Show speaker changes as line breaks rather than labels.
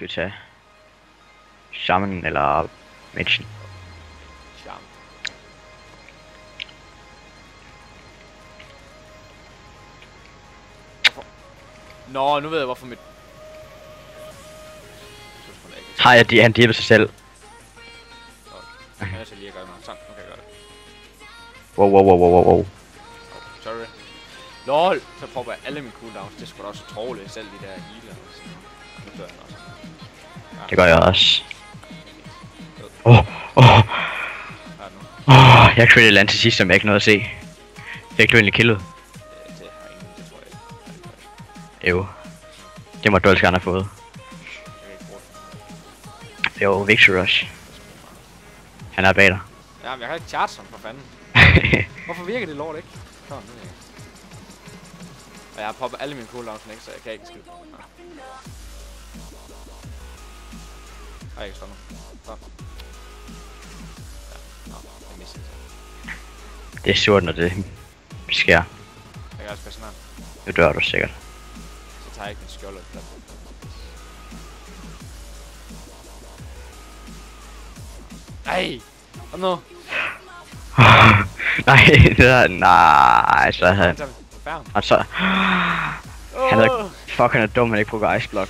skal vi tage? Shaman eller Menschen?
Charm. Hvorfor? Nå, nu ved jeg hvorfor mit...
Har jeg han dippet sig selv?
Jeg er så lige at gøre noget. Sådan, nu kan jeg gøre det.
Wow.
Sorry. LOL! Så popper jeg alle mine cooldowns. Det skulle da også trovle selv de der healer. Nu dør han også. Ja.
Det gør jeg også. Jeg kørte et land til sidst, som jeg ikke nåede at se. Fik du egentlig killet?
Det har ingen, det tror jeg ikke.
Jo. Det må Dolce gerne have fået.
Jeg kan ikke bruge det.
Jo, Victor Rush. Han er bag dig.
Ja, men jeg kan ikke charge som for fanden. Hvorfor virker det lort ikke? Sådan, det ikke. Og jeg har poppet alle mine cooldowns ikke, så jeg kan ikke skide. Ej, ikke sådan. Sådan. Ja, nå, jeg misser det.
Det er surt, når det sker.
Jeg kan også passe snart.
Nu dør du sikkert.
Så tager jeg ikke min skjold eller noget. Ej! Kom nu!
Nej, det er... Nej, så havde han...
Færm.
Han så... Han er... Fuck, han er dum, han ikke bruger Ice Block.